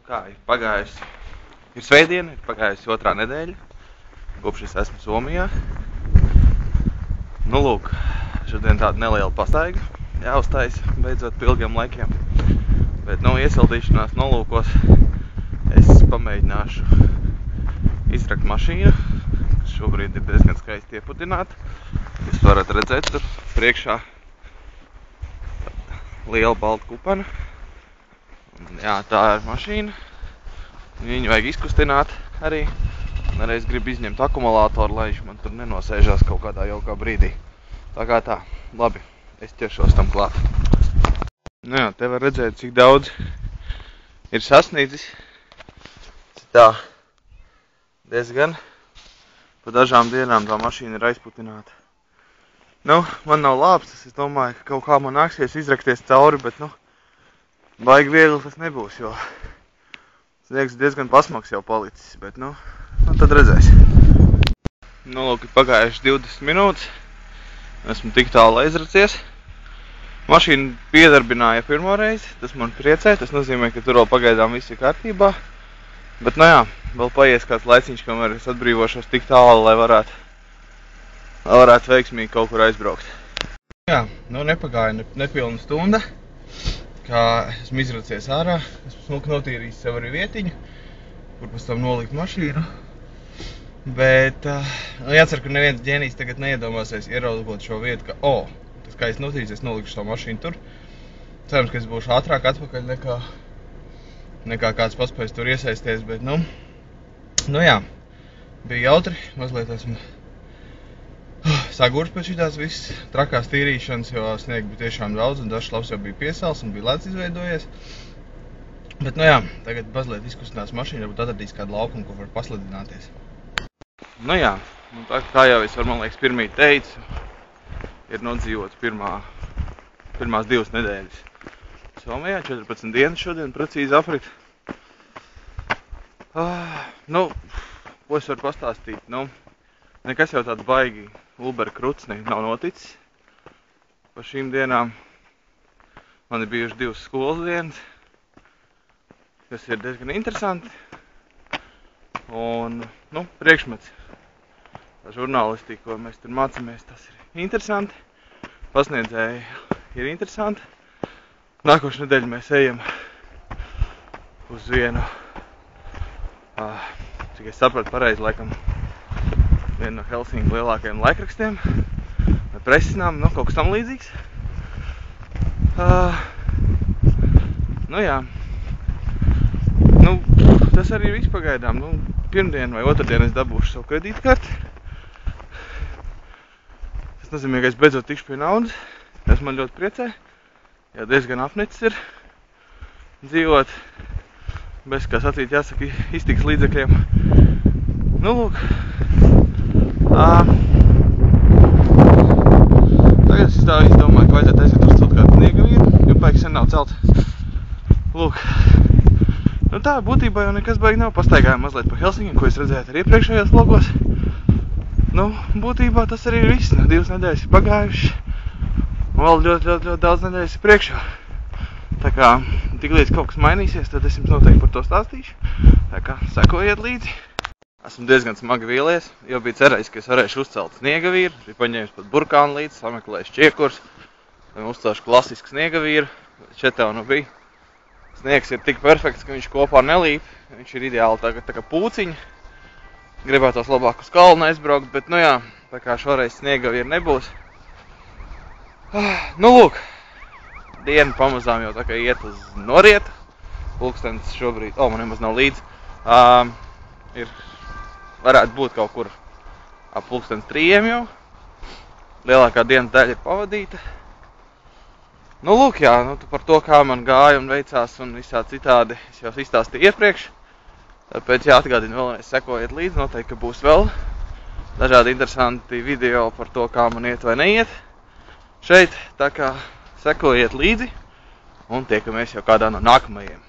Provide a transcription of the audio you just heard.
kā, ir svētdiena, ir pagājusi otrā nedēļa, kopš es esmu Somijā. Nu lūk, šodien tāda neliela pastaiga jāuztais beidzot pie ilgiem laikiem. Bet, iesildīšanās nolūkos es pamēģināšu izrakt mašīnu, kas šobrīd ir diezgan skaisti ieputināta. Jūs varat redzēt tur priekšā liela balta kupana. Jā, tā ir mašīna. Viņu vajag izkustināt arī. Un arī es gribu izņemt akumulātoru, lai viņš man tur nenosēžās kaut kādā jaukā brīdī. Tā kā tā, labi, es ķeršos tam klāt. Nu jā, te var redzēt, cik daudz ir sasniedzis. Tā, diezgan. Pa dažām dienām tā mašīna ir aizputināta. Man nav lāpstas, es domāju, ka kaut kā man nāksies izrakties cauri, bet, baigi viegli tas nebūs, jo liekas diezgan pasmaks jau palicis, bet, tad redzēs. Lūk, ir pagājuši 20 minūtes, esmu tik tālu aizracies. Mašīna piedarbināja pirmo reizi, tas man priecē, tas nozīmē, ka tur vēl pagaidām viss ir kārtībā. Bet, vēl paies kāds laiciņš, kamēr es atbrīvošos tik tālu, lai varētu veiksmīgi kaut kur aizbraukt. Jā, nepagāja nepilna stunda, kā esmu izracies ārā, esmu smuki notīrījis sev arī vietiņu, kur pēc tam nolikt mašīnu. Bet, jācer, ka neviens ģēnijs tagad neiedomāsies ieraugot šo vietu, ka, tas kā es notīrīju, es nolikšu savu mašīnu tur. Cerams, ka es būšu ātrāk atpakaļ nekā kāds paspējas tur iesaisties, bet, jā, bija jautri, mazliet esmu sagurs pēc šitās visas trakās tīrīšanas, jo sniega bija tiešām daudz un dažs labs jau bija piesāls un bija lēts izveidojies. Bet, jā, tagad mazliet izkustinās mašīna, varbūt atradīs kādu laukumu, kur var paslidināties. Jā, kā jau es man liekas pirmīt teicu, ir nodzīvots pirmās 2 nedēļas. Somijā 14 dienas šodien precīzi aprit. Ko es varu pastāstīt? Nekas jau tāds baigi ulberkruts nav noticis. Pa šīm dienām man ir bijuši 2 skolas dienas, kas ir diezgan interesanti. Un, priekšmets. Žurnālistika, ko mēs tur mācāmies, tas ir interesanti. Pasniedzēji ir interesanti. Nākošu nedēļu mēs ejam uz vienu, cik es sapratu pareizi, laikam, vienu no Helsinku lielākajiem laikrakstiem, vai presinām, kaut kas tam līdzīgs. Jā. Tas arī viss pagaidām. Pirmdien vai otrdien es dabūšu savu kredītkarti. Tas nozīmē, ka es beidzot tikšu pie naudas. Tas man ļoti priecē. Jā, diezgan apnicis ir dzīvot bez, kā sacīt, jāsaka, iztikas līdzekļiem. Lūk. Tagad es tā izdomāju, ka vajadzētu aiziet uz kaut kādu sniegavīru, jo baigi sen nav celt. Lūk. Tā, būtībā jau nekas baigi nav. Pastaigājām mazliet pa Helsinkiem, ko es redzēju arī iepriekšējos vlogos. Būtībā tas arī ir viss. 2 nedēļas ir pagājušas. Vēl ļoti daudz nedēļas ir priekšā. Tā kā tiklīdz kaut kas mainīsies, tad es jums noteikti par to stāstīšu. Tā kā sekojiet līdzi. Esmu diezgan smagi vīlies, jo bija cerējis, ka es varēšu uzcelt sniegavīru. Biju paņēmis pat burkānu līdzi, sameklējuši čiekurs. Uzcelšu klasisku sniegavīru. Šeit tev bija. Sniegs ir tik perfekts, ka viņš kopā nelīp. Viņš ir ideāli tā kā pūciņi. Gribētos labāk uz kalnu aizbraukt, bet, jā, tā kā šoreiz sniegavīra nebūs. Lūk, diena pamazām jau tā kā iet uz norietu. Pulkstens šobrīd, man nemaz nav līdz, varētu būt kaut kur ap pulkstens 3 jau. Lielākā dienas daļa ir pavadīta. Lūk, jā, par to, kā man gāja un veicās un visā citādi, es jau izstāstīju iepriekš. Tāpēc jāatgādina vēlreiz, sekojiet līdzi, noteikti, ka būs vēl dažādi interesanti video par to, kā man iet vai neiet šeit. Tā kā sekojiet līdzi un tiekamies jau kādā no nākamajiem.